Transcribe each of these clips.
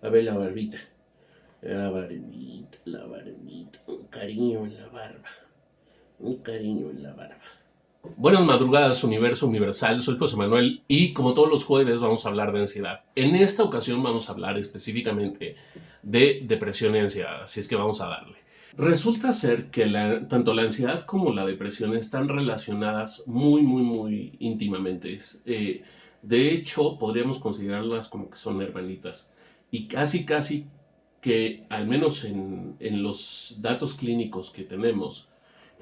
A ver la barbita. La barbita. Un cariño en la barba. Un cariño en la barba. Buenas madrugadas, Universo Universal. Soy José Manuel y como todos los jueves vamos a hablar de ansiedad. En esta ocasión vamos a hablar específicamente de depresión y ansiedad, así es que vamos a darle. Resulta ser que tanto la ansiedad como la depresión están relacionadas muy íntimamente. De hecho, podríamos considerarlas como que son hermanitas. Y casi que, al menos en los datos clínicos que tenemos,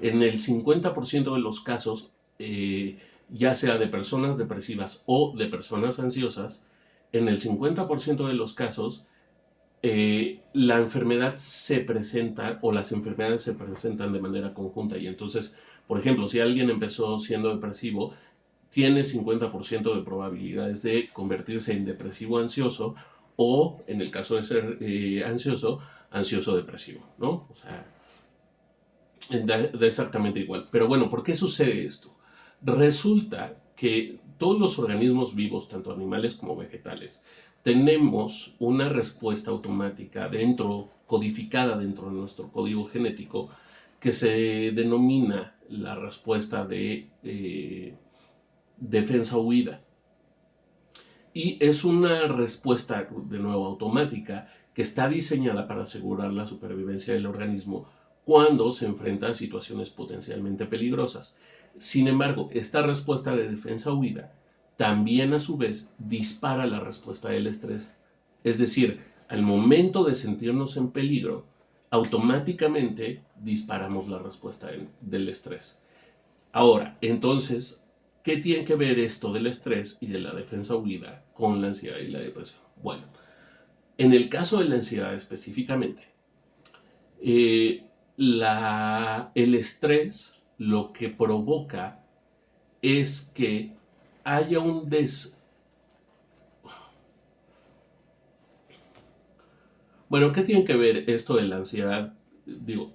en el 50% de los casos, ya sea de personas depresivas o de personas ansiosas, en el 50% de los casos, la enfermedad se presenta o las enfermedades se presentan de manera conjunta. Y entonces, por ejemplo, si alguien empezó siendo depresivo, tiene 50% de probabilidades de convertirse en depresivo ansioso o, en el caso de ser ansioso, ansioso depresivo, ¿no? O sea, da exactamente igual. Pero bueno, ¿por qué sucede esto? Resulta que todos los organismos vivos, tanto animales como vegetales, tenemos una respuesta automática codificada dentro de nuestro código genético, que se denomina la respuesta de defensa-huida. Y es una respuesta, de nuevo, automática, que está diseñada para asegurar la supervivencia del organismo cuando se enfrenta a situaciones potencialmente peligrosas. Sin embargo, esta respuesta de defensa-huida también a su vez dispara la respuesta del estrés. Es decir, al momento de sentirnos en peligro, automáticamente disparamos la respuesta del estrés. Ahora, entonces, ¿qué tiene que ver esto del estrés y de la defensa huida con la ansiedad y la depresión? Bueno, en el caso de la ansiedad específicamente, eh, el estrés lo que provoca es que haya un Bueno, ¿qué tiene que ver esto de la ansiedad? Digo,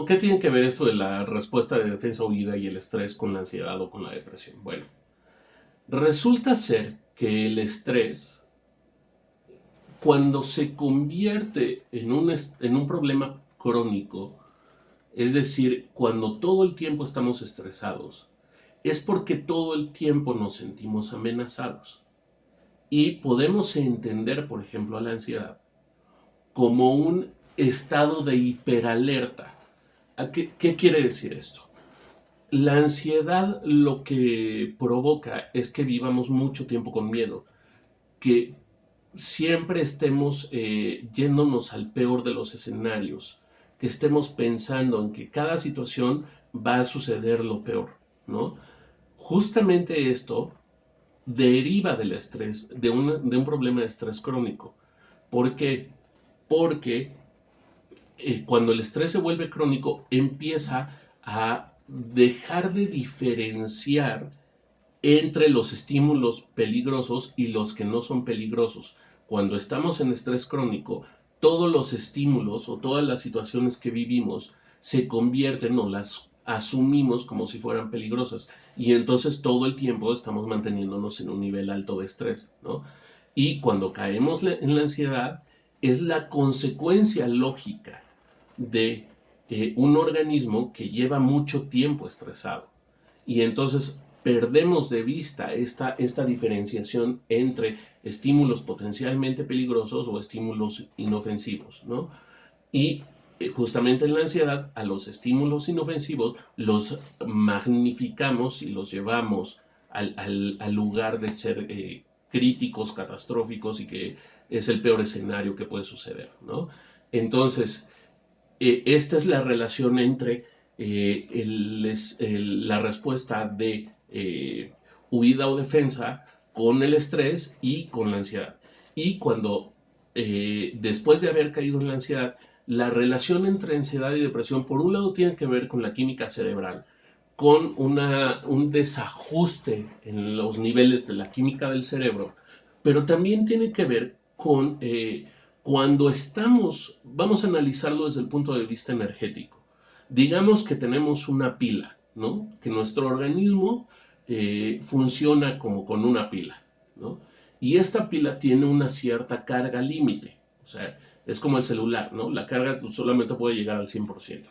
¿qué tiene que ver esto de la respuesta de defensa huida y el estrés con la ansiedad o con la depresión? Bueno, resulta ser que el estrés, cuando se convierte en un problema crónico, es decir, cuando todo el tiempo estamos estresados, es porque todo el tiempo nos sentimos amenazados. Y podemos entender, por ejemplo, a la ansiedad como un estado de hiperalerta. ¿Qué quiere decir esto? La ansiedad lo que provoca es que vivamos mucho tiempo con miedo, que siempre estemos yéndonos al peor de los escenarios, que estemos pensando en que cada situación va a suceder lo peor, ¿no? Justamente esto deriva del estrés, de un problema de estrés crónico. ¿Por qué? Porque cuando el estrés se vuelve crónico, empieza a dejar de diferenciar entre los estímulos peligrosos y los que no son peligrosos. Cuando estamos en estrés crónico, todos los estímulos o todas las situaciones que vivimos se convierten o las asumimos como si fueran peligrosas. Y entonces todo el tiempo estamos manteniéndonos en un nivel alto de estrés, ¿no? Y cuando caemos en la ansiedad, es la consecuencia lógica de un organismo que lleva mucho tiempo estresado. Y entonces perdemos de vista esta diferenciación entre estímulos potencialmente peligrosos o estímulos inofensivos, ¿no? Y justamente en la ansiedad, a los estímulos inofensivos los magnificamos y los llevamos al lugar de ser críticos, catastróficos y que es el peor escenario que puede suceder, ¿no? Entonces, esta es la relación entre la respuesta de huida o defensa con el estrés y con la ansiedad. Y cuando, después de haber caído en la ansiedad, la relación entre ansiedad y depresión, por un lado, tiene que ver con la química cerebral, con un desajuste en los niveles de la química del cerebro, pero también tiene que ver con cuando vamos a analizarlo desde el punto de vista energético. Digamos que tenemos una pila, ¿no? Que nuestro organismo funciona como con una pila, ¿no? Y esta pila tiene una cierta carga límite. O sea, es como el celular, ¿no? La carga solamente puede llegar al 100%.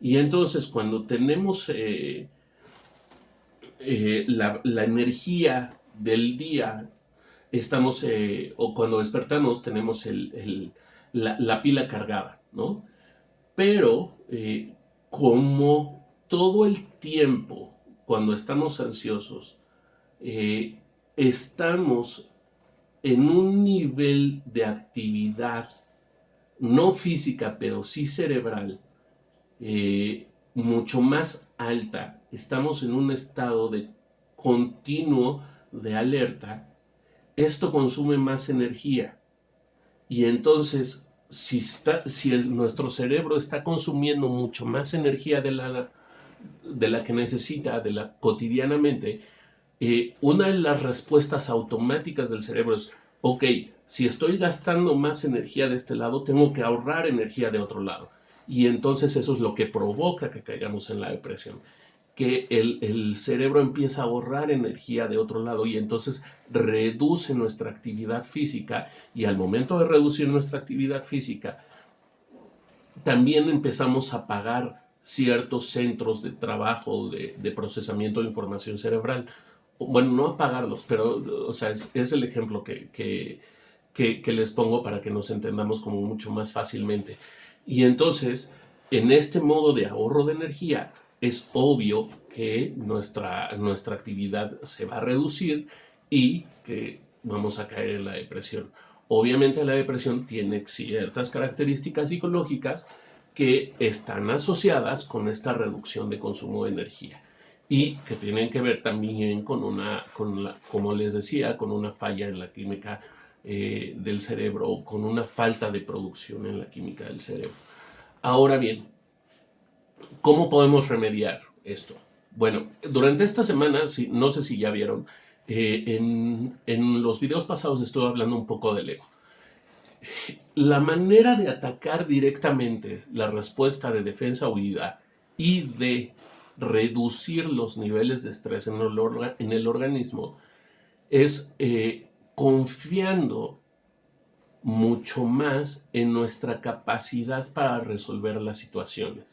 Y entonces cuando tenemos la energía del día, estamos, o cuando despertamos, tenemos la pila cargada, ¿no? Pero como todo el tiempo, cuando estamos ansiosos, eh, estamos en un nivel de actividad no física, pero sí cerebral, mucho más alta, estamos en un estado de continuo de alerta, esto consume más energía. Y entonces, si nuestro cerebro está consumiendo mucho más energía de la que necesita, cotidianamente, una de las respuestas automáticas del cerebro es, ok, si estoy gastando más energía de este lado, tengo que ahorrar energía de otro lado. Y entonces eso es lo que provoca que caigamos en la depresión, que el cerebro empieza a ahorrar energía de otro lado y entonces reduce nuestra actividad física, y al momento de reducir nuestra actividad física, también empezamos a apagar ciertos centros de trabajo, de procesamiento de información cerebral. Bueno, no apagarlos, pero, o sea, es el ejemplo que les pongo para que nos entendamos como mucho más fácilmente. Y entonces, en este modo de ahorro de energía, es obvio que nuestra actividad se va a reducir y que vamos a caer en la depresión. Obviamente la depresión tiene ciertas características psicológicas que están asociadas con esta reducción de consumo de energía y que tienen que ver también como les decía, con una falla en la química del cerebro, con una falta de producción en la química del cerebro. Ahora bien, ¿cómo podemos remediar esto? Bueno, durante esta semana, no sé si ya vieron, en los videos pasados estuve hablando un poco del ego. La manera de atacar directamente la respuesta de defensa-huida y de reducir los niveles de estrés en el organismo es confiando mucho más en nuestra capacidad para resolver las situaciones.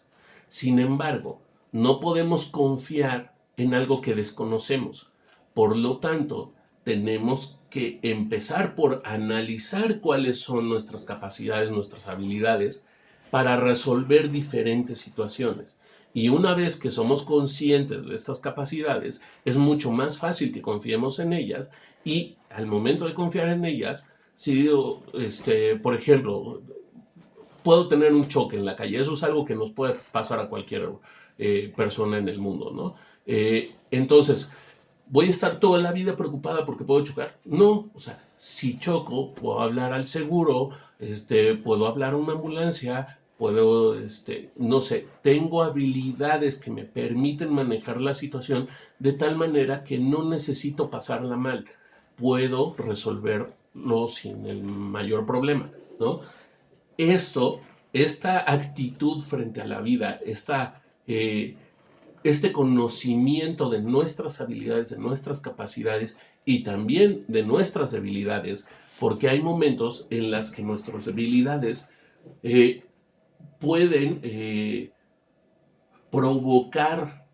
Sin embargo, no podemos confiar en algo que desconocemos. Por lo tanto, tenemos que empezar por analizar cuáles son nuestras capacidades, nuestras habilidades para resolver diferentes situaciones. Y una vez que somos conscientes de estas capacidades, es mucho más fácil que confiemos en ellas, y al momento de confiar en ellas, si digo, por ejemplo, puedo tener un choque en la calle, eso es algo que nos puede pasar a cualquier persona en el mundo, ¿no? Entonces, ¿voy a estar toda la vida preocupada porque puedo chocar? No, o sea, si choco, puedo hablar al seguro, puedo hablar a una ambulancia, puedo, no sé, tengo habilidades que me permiten manejar la situación de tal manera que no necesito pasarla mal, puedo resolverlo sin el mayor problema, ¿no? Esta actitud frente a la vida, este conocimiento de nuestras habilidades, de nuestras capacidades y también de nuestras debilidades, porque hay momentos en las que nuestras debilidades eh, pueden provocar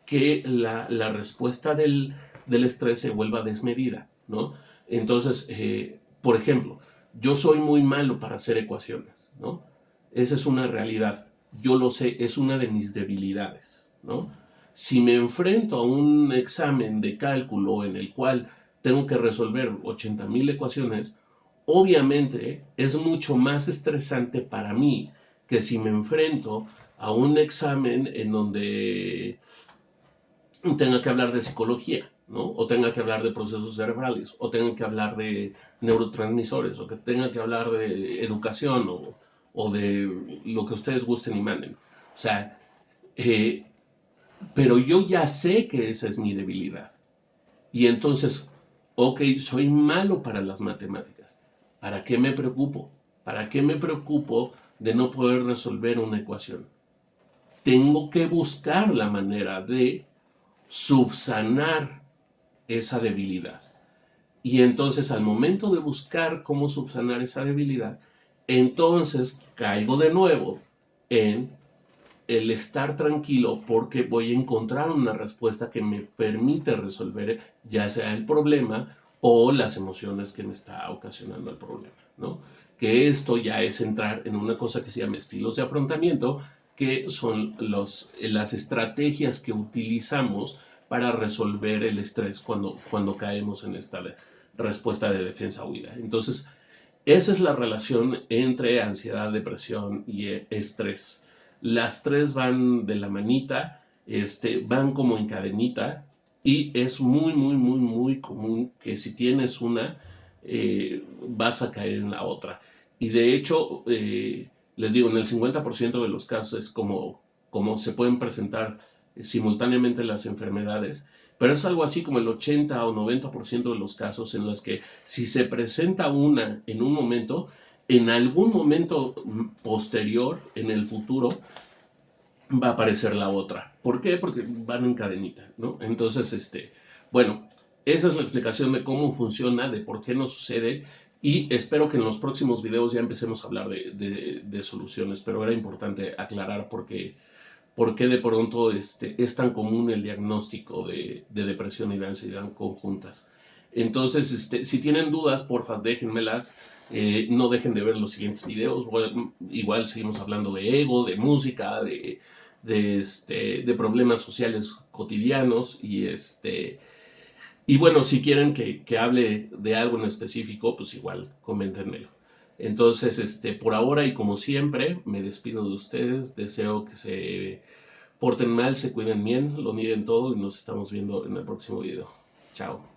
que la respuesta del estrés se vuelva desmedida, ¿no? Entonces, por ejemplo, yo soy muy malo para hacer ecuaciones, ¿no? Esa es una realidad. Yo lo sé, es una de mis debilidades, ¿no? Si me enfrento a un examen de cálculo en el cual tengo que resolver 80,000 ecuaciones, obviamente es mucho más estresante para mí que si me enfrento a un examen en donde tenga que hablar de psicología, ¿no? O tenga que hablar de procesos cerebrales, o tenga que hablar de neurotransmisores, o que tenga que hablar de educación, o de lo que ustedes gusten y manden. O sea, eh, pero yo ya sé que esa es mi debilidad. Y entonces, ok, soy malo para las matemáticas. ¿Para qué me preocupo? ¿Para qué me preocupo de no poder resolver una ecuación? Tengo que buscar la manera de subsanar esa debilidad. Y entonces al momento de buscar cómo subsanar esa debilidad, entonces caigo de nuevo en el estar tranquilo porque voy a encontrar una respuesta que me permite resolver ya sea el problema o las emociones que me está ocasionando el problema, ¿no? Que esto ya es entrar en una cosa que se llama estilos de afrontamiento, que son las estrategias que utilizamos para resolver el estrés cuando caemos en esta respuesta de defensa-huida. Entonces, esa es la relación entre ansiedad, depresión y estrés. Las tres van de la manita, van como en cadenita y es muy, muy, muy, muy común que si tienes una, vas a caer en la otra. Y de hecho, les digo, en el 50% de los casos es como se pueden presentar simultáneamente las enfermedades, pero es algo así como el 80 o 90% de los casos en los que si se presenta una en un momento, en algún momento posterior, en el futuro, va a aparecer la otra. ¿Por qué? Porque van en cadenita, ¿no? Entonces, bueno, esa es la explicación de cómo funciona, de por qué nos sucede, y espero que en los próximos videos ya empecemos a hablar de soluciones, pero era importante aclarar por qué de pronto es tan común el diagnóstico de depresión y de ansiedad conjuntas. Entonces, si tienen dudas, porfa, déjenmelas. No dejen de ver los siguientes videos. Igual seguimos hablando de ego, de música, de problemas sociales cotidianos. Y bueno, si quieren que hable de algo en específico, pues igual, coméntenmelo. Entonces, por ahora y como siempre, me despido de ustedes. Deseo que se porten mal, se cuiden bien, lo nieguen todo y nos estamos viendo en el próximo video. Chao.